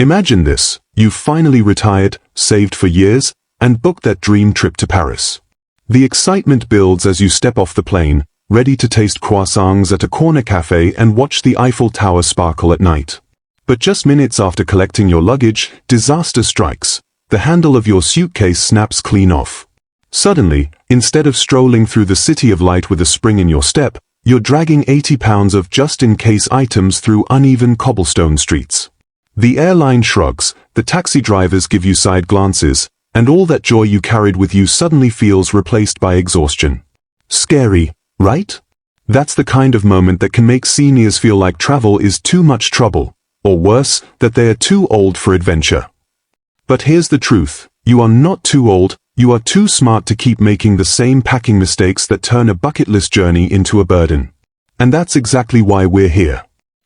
Imagine this, you've finally retired, saved for years, and booked that dream trip to Paris. The excitement builds as you step off the plane, ready to taste croissants at a corner cafe and watch the Eiffel Tower sparkle at night. But just minutes after collecting your luggage, disaster strikes. The handle of your suitcase snaps clean off. Suddenly, instead of strolling through the city of light with a spring in your step, you're dragging 80 pounds of just-in-case items through uneven cobblestone streets. The airline shrugs, the taxi drivers give you side glances, and all that joy you carried with you suddenly feels replaced by exhaustion. Scary, right? That's the kind of moment that can make seniors feel like travel is too much trouble, or worse, that they are too old for adventure. But here's the truth, you are not too old, you are too smart to keep making the same packing mistakes that turn a bucket list journey into a burden. And that's exactly why we're here.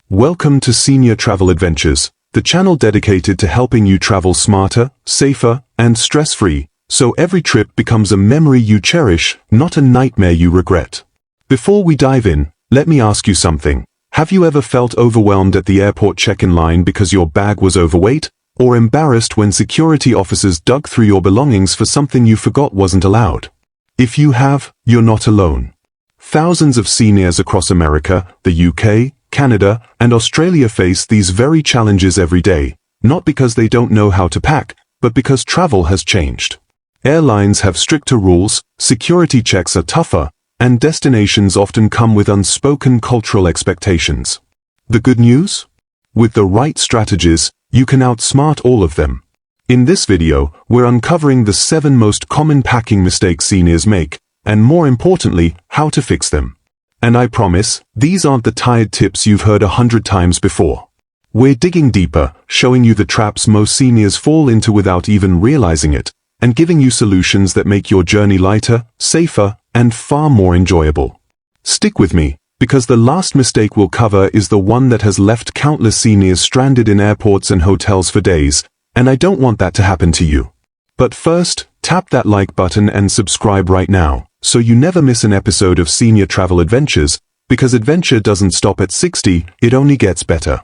Welcome to Senior Travel Adventures, the channel dedicated to helping you travel smarter, safer, and stress-free, so every trip becomes a memory you cherish, not a nightmare you regret. Before we dive in, let me ask you something. Have you ever felt overwhelmed at the airport check-in line because your bag was overweight? Or embarrassed when security officers dug through your belongings for something you forgot wasn't allowed? If you have, you're not alone. Thousands of seniors across America, the UK, Canada, and Australia face these very challenges every day, not because they don't know how to pack, but because travel has changed. Airlines have stricter rules, security checks are tougher, and destinations often come with unspoken cultural expectations. The good news? With the right strategies, you can outsmart all of them. In this video, we're uncovering the 7 most common packing mistakes seniors make, and more importantly, how to fix them. And I promise, these aren't the tired tips you've heard 100 times before. We're digging deeper, showing you the traps most seniors fall into without even realizing it, and giving you solutions that make your journey lighter, safer, and far more enjoyable. Stick with me, because the last mistake we'll cover is the one that has left countless seniors stranded in airports and hotels for days, and I don't want that to happen to you. But first, tap that like button and subscribe right now, so you never miss an episode of Senior Travel Adventures, because adventure doesn't stop at 60, it only gets better.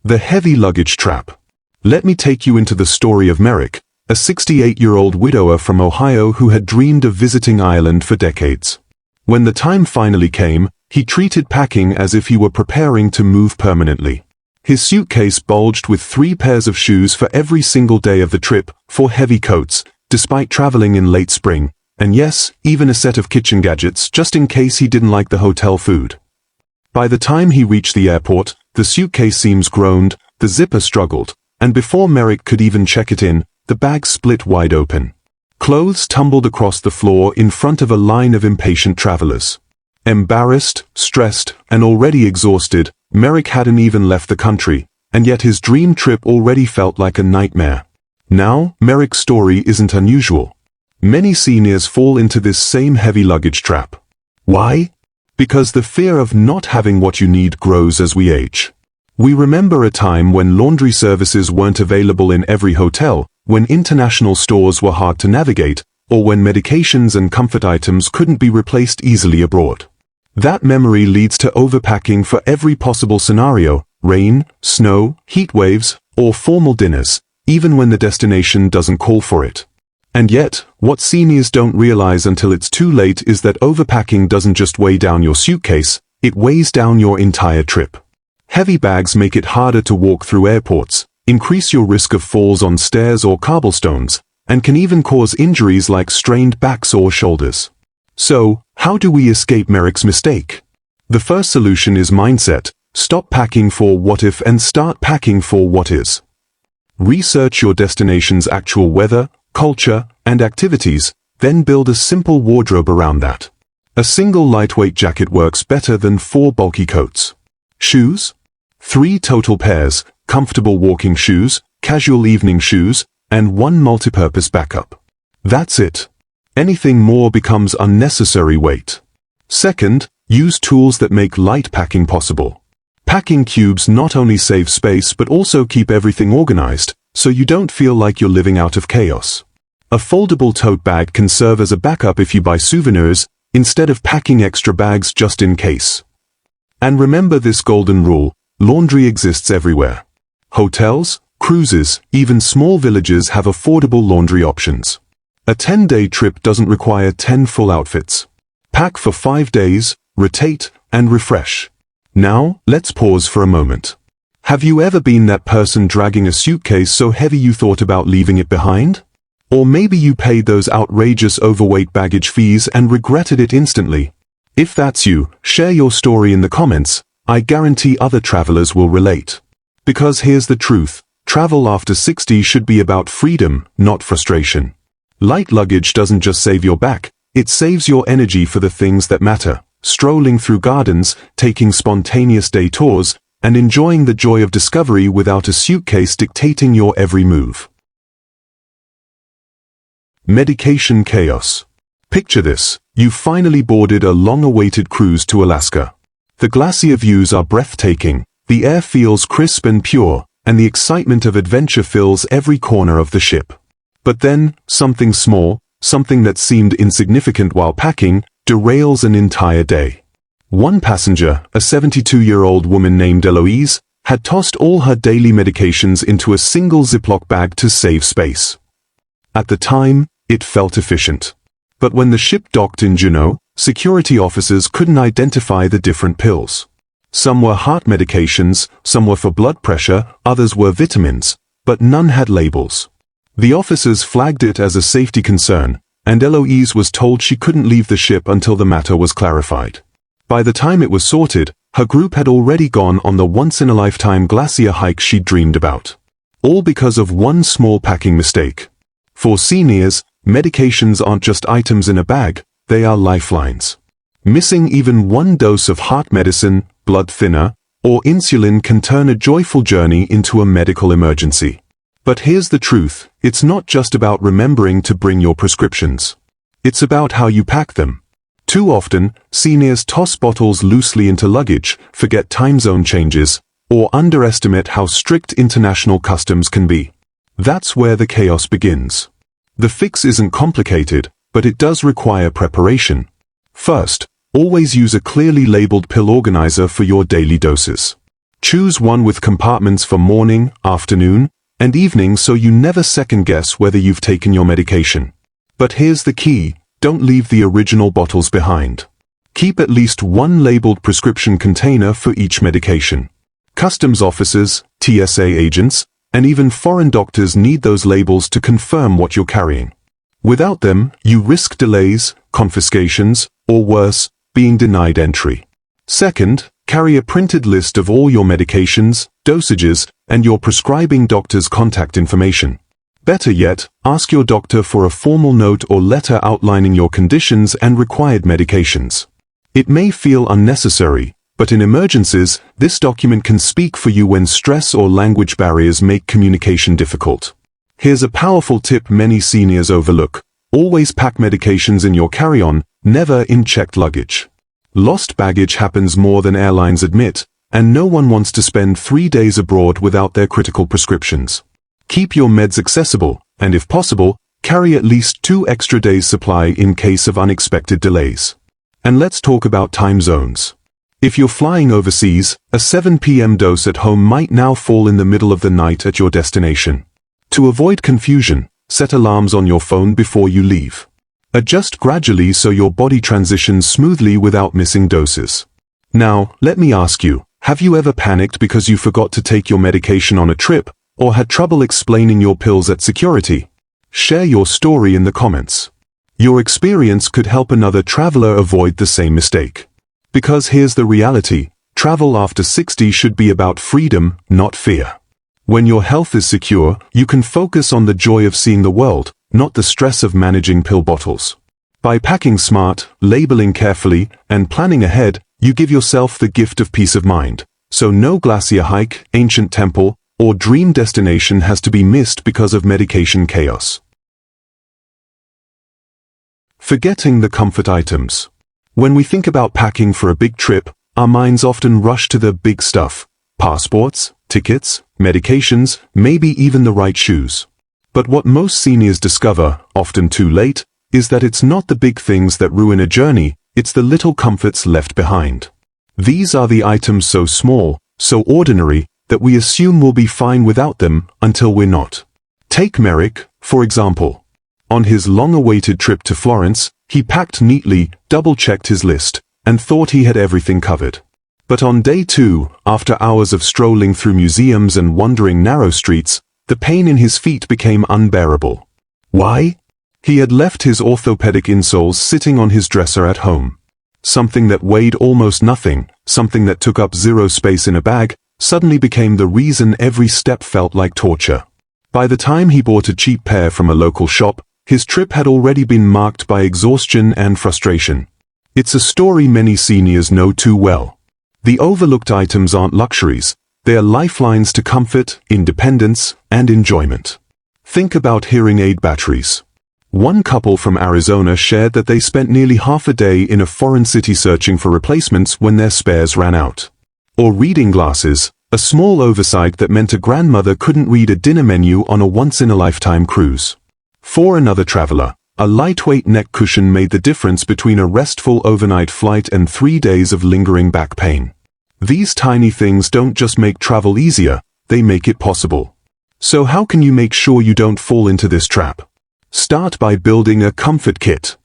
The heavy luggage trap. Let me take you into the story of Merrick, a 68-year-old widower from Ohio who had dreamed of visiting Ireland for decades. When the time finally came, he treated packing as if he were preparing to move permanently. His suitcase bulged with 3 pairs of shoes for every single day of the trip, 4 heavy coats, despite traveling in late spring, and yes, even a set of kitchen gadgets just in case he didn't like the hotel food. By the time he reached the airport, the suitcase seams groaned, the zipper struggled, and before Merrick could even check it in, the bag split wide open. Clothes tumbled across the floor in front of a line of impatient travelers. Embarrassed, stressed, and already exhausted, Merrick hadn't even left the country, and yet his dream trip already felt like a nightmare. Now, Merrick's story isn't unusual. Many seniors fall into this same heavy luggage trap. Why? Because the fear of not having what you need grows as we age. We remember a time when laundry services weren't available in every hotel, when international stores were hard to navigate, or when medications and comfort items couldn't be replaced easily abroad. That memory leads to overpacking for every possible scenario: rain, snow, heat waves, or formal dinners, even when the destination doesn't call for it. And yet, what seniors don't realize until it's too late is that overpacking doesn't just weigh down your suitcase, it weighs down your entire trip. Heavy bags make it harder to walk through airports, increase your risk of falls on stairs or cobblestones, and can even cause injuries like strained backs or shoulders. So, how do we escape Merrick's mistake? The first solution is mindset. Stop packing for what if and start packing for what is. Research your destination's actual weather, culture, and activities, then build a simple wardrobe around that. A single lightweight jacket works better than 4 bulky coats. Shoes? 3 total pairs: comfortable walking shoes, casual evening shoes, and 1 multipurpose backup. That's it. Anything more becomes unnecessary weight. Second, use tools that make light packing possible. Packing cubes not only save space but also keep everything organized, so you don't feel like you're living out of chaos. A foldable tote bag can serve as a backup if you buy souvenirs, instead of packing extra bags just in case. And remember this golden rule: laundry exists everywhere. Hotels, cruises, even small villages have affordable laundry options. A 10-day trip doesn't require 10 full outfits. Pack for 5 days, rotate, and refresh. Now, let's pause for a moment. Have you ever been that person dragging a suitcase so heavy you thought about leaving it behind? Or maybe you paid those outrageous overweight baggage fees and regretted it instantly. If that's you, share your story in the comments. I guarantee other travelers will relate. Because here's the truth, travel after 60 should be about freedom, not frustration. Light luggage doesn't just save your back, it saves your energy for the things that matter. Strolling through gardens, taking spontaneous day tours, and enjoying the joy of discovery without a suitcase dictating your every move. Medication chaos. Picture this, you've finally boarded a long-awaited cruise to Alaska. The glacier views are breathtaking, the air feels crisp and pure, and the excitement of adventure fills every corner of the ship. But then, something small, something that seemed insignificant while packing, derails an entire day. One passenger, a 72-year-old woman named Eloise, had tossed all her daily medications into a single Ziploc bag to save space. At the time, it felt efficient. But when the ship docked in Juneau, security officers couldn't identify the different pills. Some were heart medications, some were for blood pressure, others were vitamins, but none had labels. The officers flagged it as a safety concern, and Eloise was told she couldn't leave the ship until the matter was clarified. By the time it was sorted, her group had already gone on the once-in-a-lifetime glacier hike she'd dreamed about. All because of one small packing mistake. For seniors, medications aren't just items in a bag, they are lifelines. Missing even one dose of heart medicine, blood thinner, or insulin can turn a joyful journey into a medical emergency. But here's the truth, it's not just about remembering to bring your prescriptions. It's about how you pack them. Too often, seniors toss bottles loosely into luggage, forget time zone changes, or underestimate how strict international customs can be. That's where the chaos begins. The fix isn't complicated, but it does require preparation. First, always use a clearly labeled pill organizer for your daily doses. Choose one with compartments for morning, afternoon, and evening so you never second-guess whether you've taken your medication. But here's the key, don't leave the original bottles behind. Keep at least one labeled prescription container for each medication. Customs officers, TSA agents, and even foreign doctors need those labels to confirm what you're carrying. Without them, you risk delays, confiscations, or worse, being denied entry. Second, carry a printed list of all your medications, dosages, and your prescribing doctor's contact information. Better yet, ask your doctor for a formal note or letter outlining your conditions and required medications. It may feel unnecessary, but in emergencies, this document can speak for you when stress or language barriers make communication difficult. Here's a powerful tip many seniors overlook. Always pack medications in your carry-on, never in checked luggage. Lost baggage happens more than airlines admit, and no one wants to spend 3 days abroad without their critical prescriptions. Keep your meds accessible, and if possible, carry at least 2 extra days' supply in case of unexpected delays. And let's talk about time zones. If you're flying overseas, a 7 p.m. dose at home might now fall in the middle of the night at your destination. To avoid confusion, set alarms on your phone before you leave. Adjust gradually so your body transitions smoothly without missing doses. Now, let me ask you, have you ever panicked because you forgot to take your medication on a trip, or had trouble explaining your pills at security? Share your story in the comments. Your experience could help another traveler avoid the same mistake. Because here's the reality, travel after 60 should be about freedom, not fear. When your health is secure, you can focus on the joy of seeing the world, not the stress of managing pill bottles. By packing smart, labeling carefully, and planning ahead, you give yourself the gift of peace of mind. So no glacier hike, ancient temple, or dream destination has to be missed because of medication chaos. Forgetting the comfort items. When we think about packing for a big trip, our minds often rush to the big stuff. Passports, tickets, medications, maybe even the right shoes. But what most seniors discover, often too late, is that it's not the big things that ruin a journey, it's the little comforts left behind. These are the items so small, so ordinary that we assume we'll be fine without them until we're not. Take Merrick, for example. On his long-awaited trip to Florence, he packed neatly, double-checked his list, and thought he had everything covered. But on day 2, after hours of strolling through museums and wandering narrow streets, the pain in his feet became unbearable. Why? He had left his orthopedic insoles sitting on his dresser at home. Something that weighed almost nothing, something that took up zero space in a bag, suddenly became the reason every step felt like torture. By the time he bought a cheap pair from a local shop, his trip had already been marked by exhaustion and frustration. It's a story many seniors know too well. The overlooked items aren't luxuries, they are lifelines to comfort, independence, and enjoyment. Think about hearing aid batteries. One couple from Arizona shared that they spent nearly half a day in a foreign city searching for replacements when their spares ran out. Or reading glasses, a small oversight that meant a grandmother couldn't read a dinner menu on a once-in-a-lifetime cruise. For another traveler, a lightweight neck cushion made the difference between a restful overnight flight and 3 days of lingering back pain. These tiny things don't just make travel easier, they make it possible. So how can you make sure you don't fall into this trap? Start by building a comfort kit.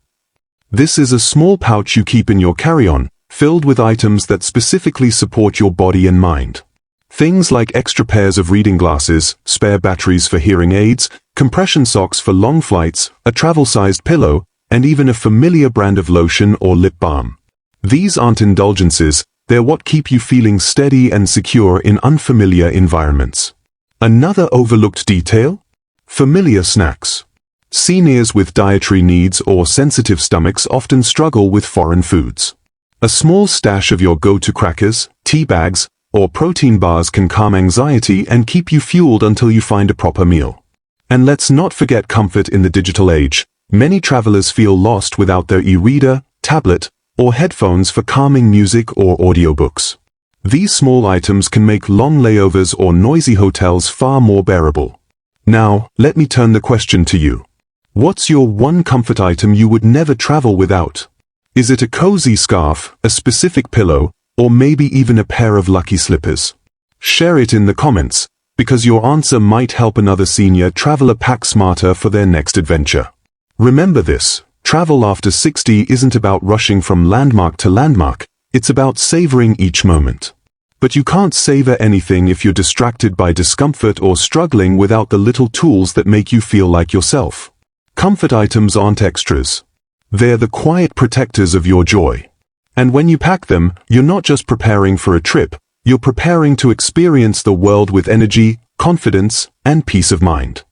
This is a small pouch you keep in your carry-on, filled with items that specifically support your body and mind. Things like extra pairs of reading glasses, spare batteries for hearing aids, compression socks for long flights, a travel-sized pillow, and even a familiar brand of lotion or lip balm. These aren't indulgences, they're what keep you feeling steady and secure in unfamiliar environments. Another overlooked detail? Familiar snacks. Seniors with dietary needs or sensitive stomachs often struggle with foreign foods. A small stash of your go-to crackers, tea bags, or protein bars can calm anxiety and keep you fueled until you find a proper meal. And let's not forget comfort in the digital age. Many travelers feel lost without their e-reader, tablet, or headphones for calming music or audiobooks. These small items can make long layovers or noisy hotels far more bearable. Now, let me turn the question to you. What's your one comfort item you would never travel without? Is it a cozy scarf, a specific pillow, or maybe even a pair of lucky slippers? Share it in the comments, because your answer might help another senior traveler pack smarter for their next adventure. Remember this, travel after 60 isn't about rushing from landmark to landmark, it's about savoring each moment. But you can't savor anything if you're distracted by discomfort or struggling without the little tools that make you feel like yourself. Comfort items aren't extras. They're the quiet protectors of your joy. And when you pack them, you're not just preparing for a trip, you're preparing to experience the world with energy, confidence, and peace of mind.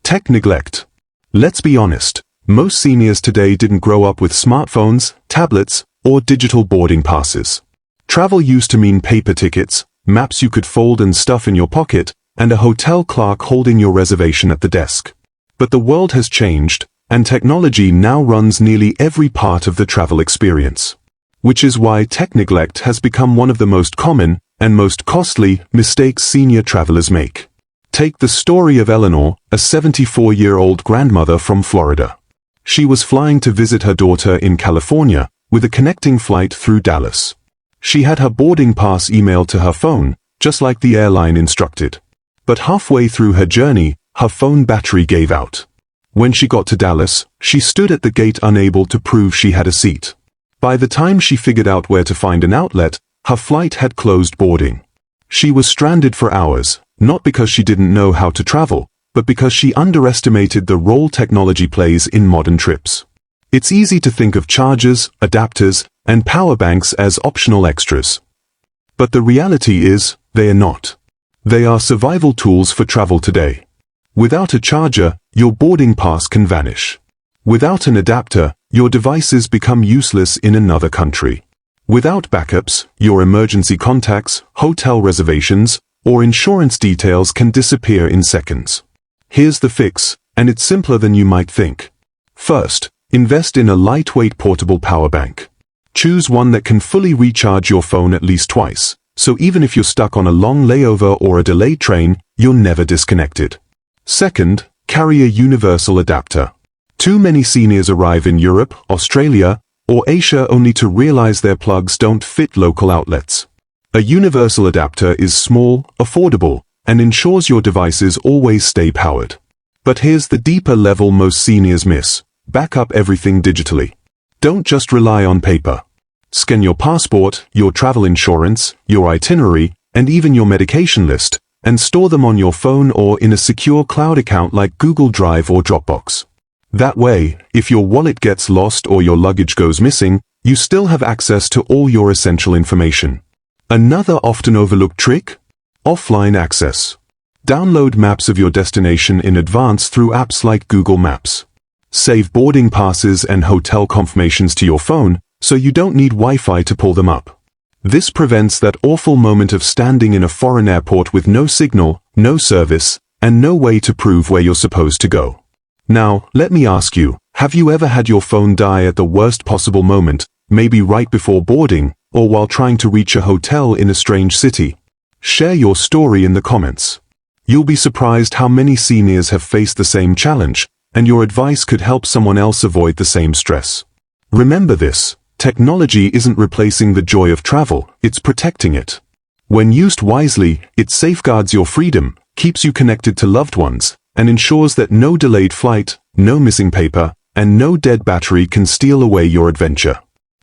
Tech neglect. Let's be honest, most seniors today didn't grow up with smartphones, tablets, or digital boarding passes. Travel used to mean paper tickets, maps you could fold and stuff in your pocket, and a hotel clerk holding your reservation at the desk. But the world has changed, and technology now runs nearly every part of the travel experience. Which is why tech neglect has become one of the most common and most costly mistakes senior travelers make. Take the story of Eleanor, a 74-year-old grandmother from Florida. She was flying to visit her daughter in California, with a connecting flight through Dallas. She had her boarding pass emailed to her phone, just like the airline instructed. But halfway through her journey, her phone battery gave out. When she got to Dallas, she stood at the gate unable to prove she had a seat. By the time she figured out where to find an outlet, her flight had closed boarding. She was stranded for hours, not because she didn't know how to travel, but because she underestimated the role technology plays in modern trips. It's easy to think of chargers, adapters, and power banks as optional extras. But the reality is, they are not. They are survival tools for travel today. Without a charger, your boarding pass can vanish. Without an adapter, your devices become useless in another country. Without backups, your emergency contacts, hotel reservations, or insurance details can disappear in seconds. Here's the fix, and it's simpler than you might think. First, invest in a lightweight portable power bank. Choose one that can fully recharge your phone at least twice, so even if you're stuck on a long layover or a delayed train, you're never disconnected. Second, carry a universal adapter. Too many seniors arrive in Europe, Australia, or Asia only to realize their plugs don't fit local outlets. A universal adapter is small, affordable, and ensures your devices always stay powered. But here's the deeper level most seniors miss: back up everything digitally. Don't just rely on paper. Scan your passport, your travel insurance, your itinerary, and even your medication list, and store them on your phone or in a secure cloud account like Google Drive or Dropbox. That way, if your wallet gets lost or your luggage goes missing, you still have access to all your essential information. Another often overlooked trick? Offline access. Download maps of your destination in advance through apps like Google Maps. Save boarding passes and hotel confirmations to your phone, so you don't need Wi-Fi to pull them up. This prevents that awful moment of standing in a foreign airport with no signal, no service, and no way to prove where you're supposed to go. Now, let me ask you, have you ever had your phone die at the worst possible moment, maybe right before boarding, or while trying to reach a hotel in a strange city? Share your story in the comments. You'll be surprised how many seniors have faced the same challenge, and your advice could help someone else avoid the same stress. Remember this: technology isn't replacing the joy of travel, it's protecting it. When used wisely, it safeguards your freedom, keeps you connected to loved ones, and ensures that no delayed flight, no missing paper, and no dead battery can steal away your adventure.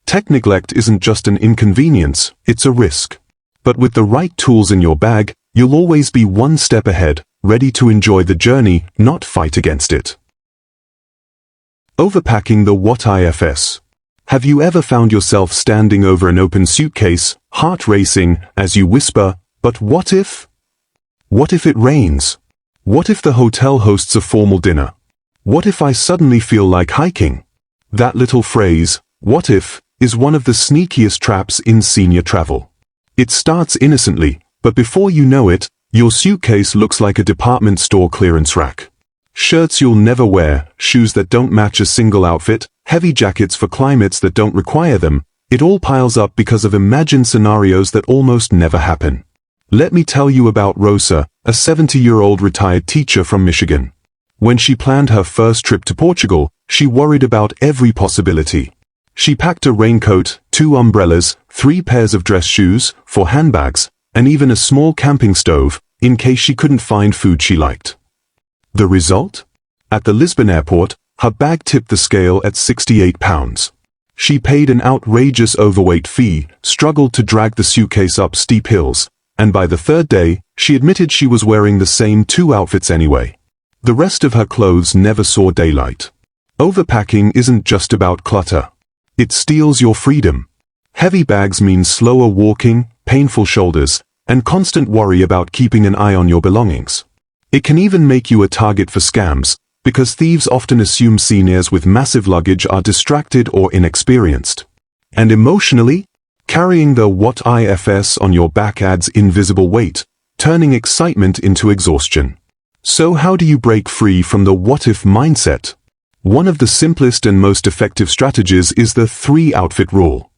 Tech neglect isn't just an inconvenience, it's a risk. But with the right tools in your bag, you'll always be one step ahead, ready to enjoy the journey, not fight against it. Overpacking the what ifs. Have you ever found yourself standing over an open suitcase, heart racing, as you whisper, "But what if? What if it rains? What if the hotel hosts a formal dinner? What if I suddenly feel like hiking?" That little phrase, "what if," is one of the sneakiest traps in senior travel. It starts innocently, but before you know it, your suitcase looks like a department store clearance rack. Shirts you'll never wear, shoes that don't match a single outfit, heavy jackets for climates that don't require them, it all piles up because of imagined scenarios that almost never happen. Let me tell you about Rosa, a 70-year-old retired teacher from Michigan. When she planned her first trip to Portugal, she worried about every possibility. She packed a raincoat, 2 umbrellas, 3 pairs of dress shoes, 4 handbags, and even a small camping stove, in case she couldn't find food she liked. The result? At the Lisbon airport, her bag tipped the scale at 68 pounds. She paid an outrageous overweight fee, struggled to drag the suitcase up steep hills, and by the 3rd day, she admitted she was wearing the same 2 outfits anyway. The rest of her clothes never saw daylight. Overpacking isn't just about clutter. It steals your freedom. Heavy bags mean slower walking, painful shoulders, and constant worry about keeping an eye on your belongings. It can even make you a target for scams, because thieves often assume seniors with massive luggage are distracted or inexperienced. And emotionally, carrying the what ifs on your back adds invisible weight, turning excitement into exhaustion. So how do you break free from the what-if mindset? One of the simplest and most effective strategies is the 3-outfit rule.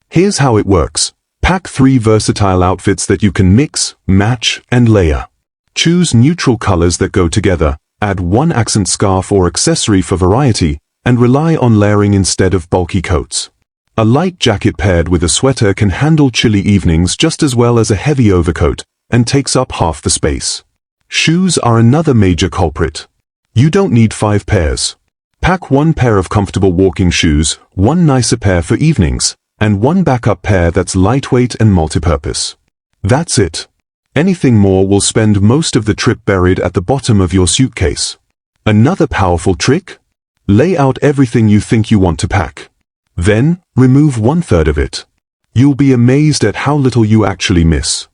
Here's how it works. Pack 3 versatile outfits that you can mix, match, and layer. Choose neutral colors that go together, add 1 accent scarf or accessory for variety, and rely on layering instead of bulky coats. A light jacket paired with a sweater can handle chilly evenings just as well as a heavy overcoat, and takes up half the space. Shoes are another major culprit. You don't need 5 pairs. Pack 1 pair of comfortable walking shoes, 1 nicer pair for evenings, and 1 backup pair that's lightweight and multipurpose. That's it. Anything more will spend most of the trip buried at the bottom of your suitcase. Another powerful trick? Lay out everything you think you want to pack. Then, remove 1/3 of it. You'll be amazed at how little you actually miss.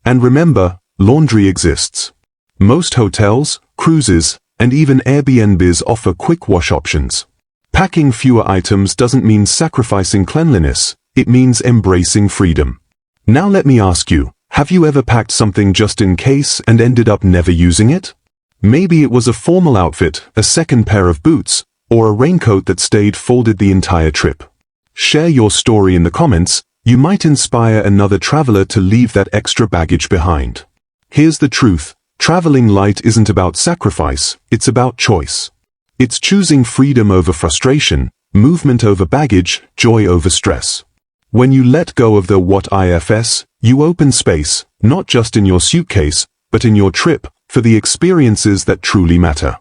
And remember, laundry exists. Most hotels, cruises, and even Airbnbs offer quick wash options. Packing fewer items doesn't mean sacrificing cleanliness, it means embracing freedom. Now let me ask you, have you ever packed something just in case and ended up never using it? Maybe it was a formal outfit, a second pair of boots, or a raincoat that stayed folded the entire trip. Share your story in the comments. You might inspire another traveler to leave that extra baggage behind. Here's the truth. Traveling light isn't about sacrifice, it's about choice. It's choosing freedom over frustration, movement over baggage, joy over stress. When you let go of the what ifs, you open space, not just in your suitcase, but in your trip, for the experiences that truly matter.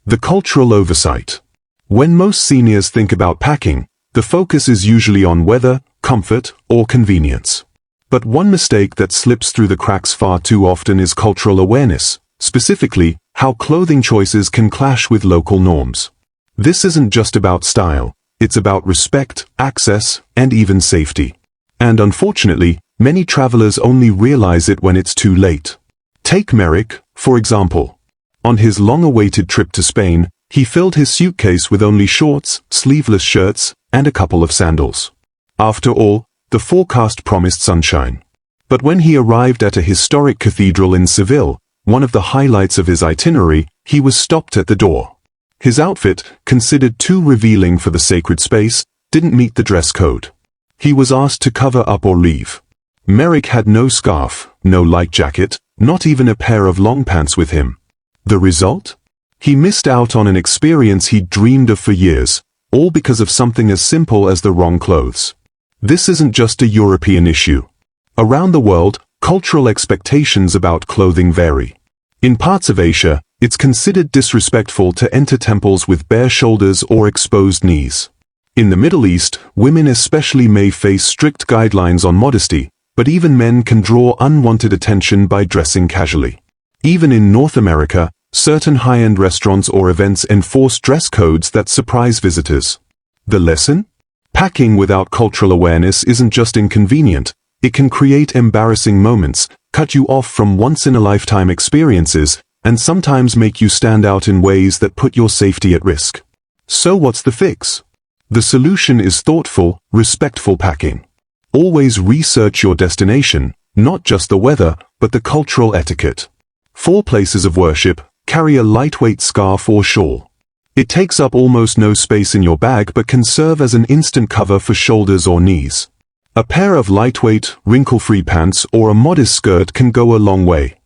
The cultural oversight. When most seniors think about packing, the focus is usually on weather, comfort, or convenience. But one mistake that slips through the cracks far too often is cultural awareness, specifically, how clothing choices can clash with local norms. This isn't just about style, it's about respect, access, and even safety. And unfortunately, many travelers only realize it when it's too late. Take Merrick, for example. On his long-awaited trip to Spain, he filled his suitcase with only shorts, sleeveless shirts, and a couple of sandals. After all, the forecast promised sunshine. But when he arrived at a historic cathedral in Seville, one of the highlights of his itinerary, he was stopped at the door. His outfit, considered too revealing for the sacred space, didn't meet the dress code. He was asked to cover up or leave. Merrick had no scarf, no light jacket, not even a pair of long pants with him. The result? He missed out on an experience he'd dreamed of for years, all because of something as simple as the wrong clothes. This isn't just a European issue. Around the world, cultural expectations about clothing vary. In parts of Asia, it's considered disrespectful to enter temples with bare shoulders or exposed knees. In the Middle East, women especially may face strict guidelines on modesty, but even men can draw unwanted attention by dressing casually. Even in North America, certain high-end restaurants or events enforce dress codes that surprise visitors. The lesson? Packing without cultural awareness isn't just inconvenient, it can create embarrassing moments, cut you off from once-in-a-lifetime experiences, and sometimes make you stand out in ways that put your safety at risk. So what's the fix? The solution is thoughtful, respectful packing. Always research your destination, not just the weather, but the cultural etiquette. For places of worship, carry a lightweight scarf or shawl. It takes up almost no space in your bag but can serve as an instant cover for shoulders or knees. A pair of lightweight, wrinkle-free pants or a modest skirt can go a long way.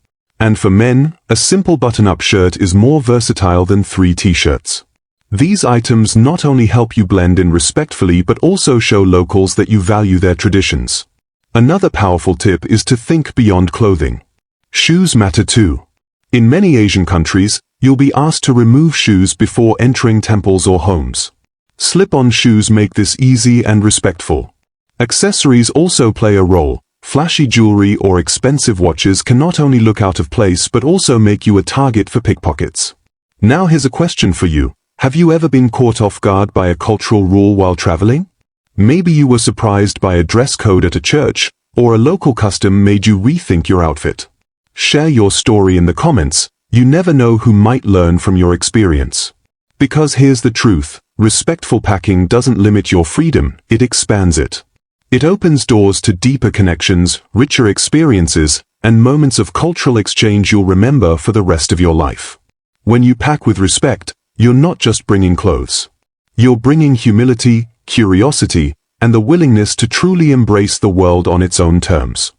And for men, a simple button-up shirt is more versatile than 3 t-shirts. These items not only help you blend in respectfully but also show locals that you value their traditions. Another powerful tip is to think beyond clothing. Shoes matter too. In many Asian countries, you'll be asked to remove shoes before entering temples or homes. Slip-on shoes make this easy and respectful. Accessories also play a role. Flashy jewelry or expensive watches can not only look out of place but also make you a target for pickpockets. Now here's a question for you. Have you ever been caught off guard by a cultural rule while traveling? Maybe you were surprised by a dress code at a church, or a local custom made you rethink your outfit. Share your story in the comments. You never know who might learn from your experience. Because here's the truth, respectful packing doesn't limit your freedom, it expands it. It opens doors to deeper connections, richer experiences, and moments of cultural exchange you'll remember for the rest of your life. When you pack with respect, you're not just bringing clothes. You're bringing humility, curiosity, and the willingness to truly embrace the world on its own terms.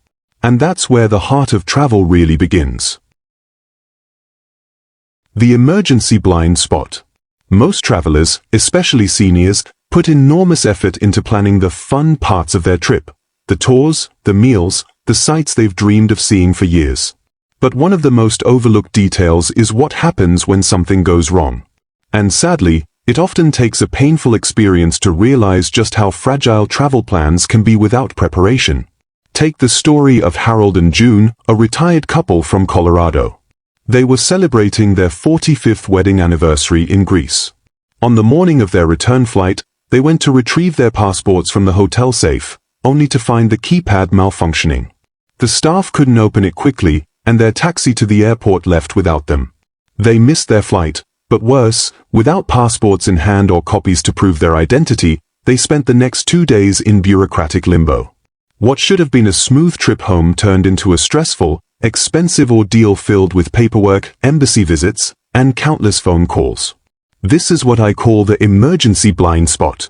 And that's where the heart of travel really begins. The emergency blind spot. Most travelers, especially seniors, put enormous effort into planning the fun parts of their trip. The tours, the meals, the sights they've dreamed of seeing for years. But one of the most overlooked details is what happens when something goes wrong. And sadly, it often takes a painful experience to realize just how fragile travel plans can be without preparation. Take the story of Harold and June, a retired couple from Colorado. They were celebrating their 45th wedding anniversary in Greece. On the morning of their return flight, they went to retrieve their passports from the hotel safe, only to find the keypad malfunctioning. The staff couldn't open it quickly, and their taxi to the airport left without them. They missed their flight, but worse, without passports in hand or copies to prove their identity, they spent the next 2 days in bureaucratic limbo. What should have been a smooth trip home turned into a stressful, expensive ordeal filled with paperwork, embassy visits, and countless phone calls. This is what I call the emergency blind spot.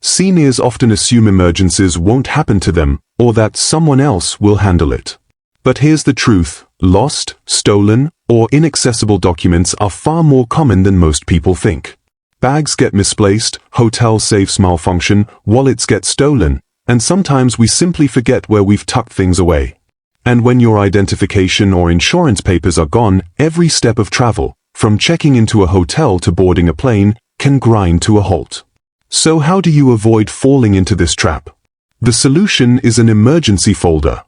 Seniors often assume emergencies won't happen to them, or that someone else will handle it. But here's the truth, lost, stolen, or inaccessible documents are far more common than most people think. Bags get misplaced, hotel safes malfunction, wallets get stolen, and sometimes we simply forget where we've tucked things away. And when your identification or insurance papers are gone, every step of travel, from checking into a hotel to boarding a plane, can grind to a halt. So how do you avoid falling into this trap? The solution is an emergency folder.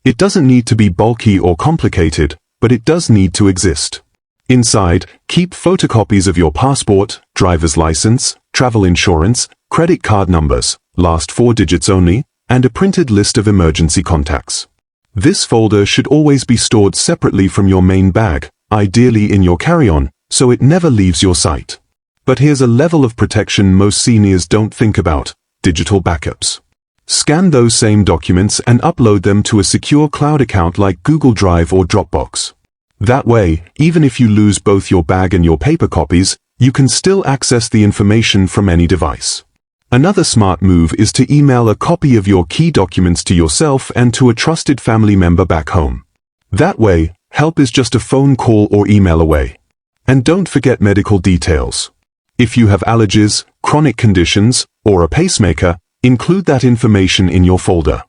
It doesn't need to be bulky or complicated, but it does need to exist. Inside, keep photocopies of your passport, driver's license, travel insurance, credit card numbers, last 4 digits only, and a printed list of emergency contacts. This folder should always be stored separately from your main bag, ideally in your carry-on, so it never leaves your sight. But here's a level of protection most seniors don't think about: digital backups. Scan those same documents and upload them to a secure cloud account like Google Drive or Dropbox. That way, even if you lose both your bag and your paper copies, you can still access the information from any device. Another smart move is to email a copy of your key documents to yourself and to a trusted family member back home. That way, help is just a phone call or email away. And don't forget medical details. If you have allergies, chronic conditions, or a pacemaker, include that information in your folder.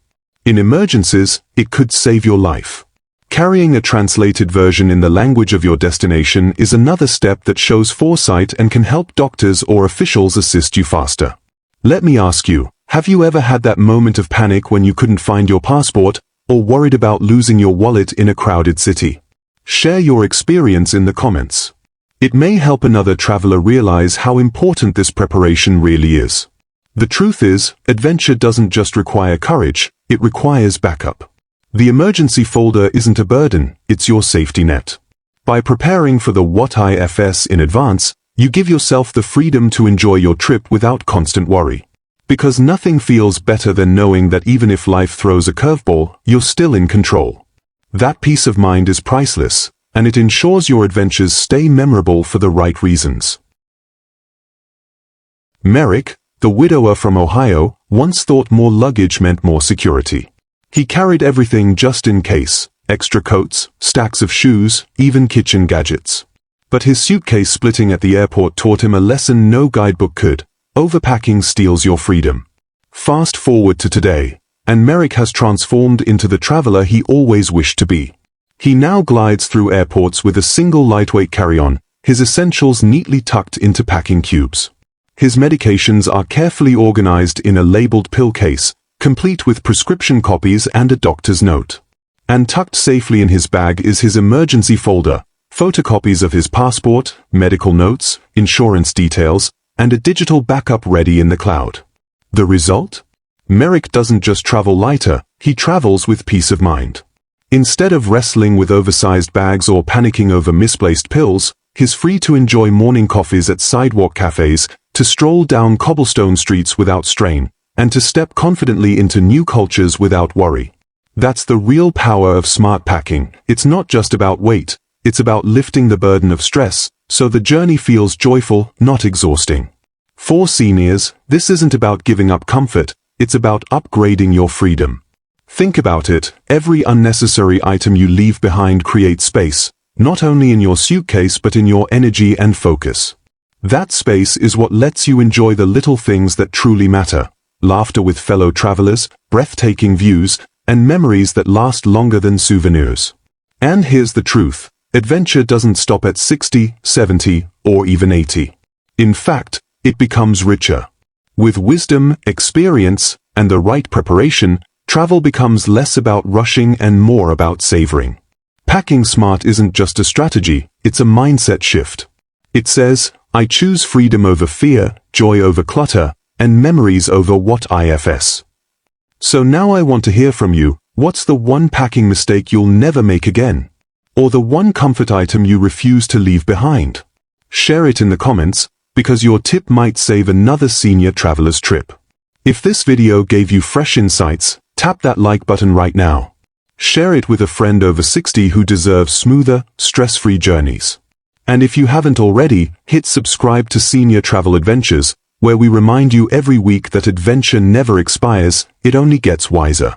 In emergencies, it could save your life. Carrying a translated version in the language of your destination is another step that shows foresight and can help doctors or officials assist you faster. Let me ask you, have you ever had that moment of panic when you couldn't find your passport, or worried about losing your wallet in a crowded city? Share your experience in the comments. It may help another traveler realize how important this preparation really is. The truth is, adventure doesn't just require courage, it requires backup. The emergency folder isn't a burden, it's your safety net. By preparing for the what ifs in advance, you give yourself the freedom to enjoy your trip without constant worry. Because nothing feels better than knowing that even if life throws a curveball, you're still in control. That peace of mind is priceless, and it ensures your adventures stay memorable for the right reasons. Merrick, the widower from Ohio, once thought more luggage meant more security. He carried everything just in case: extra coats, stacks of shoes, even kitchen gadgets. But his suitcase splitting at the airport taught him a lesson no guidebook could: overpacking steals your freedom. Fast forward to today, and Merrick has transformed into the traveler he always wished to be. He now glides through airports with a single lightweight carry-on, his essentials neatly tucked into packing cubes. His medications are carefully organized in a labeled pill case, complete with prescription copies and a doctor's note. And tucked safely in his bag is his emergency folder: photocopies of his passport, medical notes, insurance details, and a digital backup ready in the cloud. The result? Merrick doesn't just travel lighter, he travels with peace of mind. Instead of wrestling with oversized bags or panicking over misplaced pills, he's free to enjoy morning coffees at sidewalk cafes, to stroll down cobblestone streets without strain, and to step confidently into new cultures without worry. That's the real power of smart packing. It's not just about weight, it's about lifting the burden of stress, so the journey feels joyful, not exhausting. For seniors, this isn't about giving up comfort, it's about upgrading your freedom. Think about it: every unnecessary item you leave behind creates space, not only in your suitcase but in your energy and focus. That space is what lets you enjoy the little things that truly matter: laughter with fellow travelers, breathtaking views, and memories that last longer than souvenirs. And here's the truth: adventure doesn't stop at 60, 70, or even 80. In fact, it becomes richer. With wisdom, experience, and the right preparation, travel becomes less about rushing and more about savoring. Packing smart isn't just a strategy, it's a mindset shift. It says, I choose freedom over fear, joy over clutter, and memories over what ifs. So now I want to hear from you. What's the one packing mistake you'll never make again? Or the one comfort item you refuse to leave behind? Share it in the comments, because your tip might save another senior traveler's trip. If this video gave you fresh insights, tap that like button right now. Share it with a friend over 60 who deserves smoother, stress-free journeys. And if you haven't already, hit subscribe to Senior Travel Adventures, where we remind you every week that adventure never expires, it only gets wiser.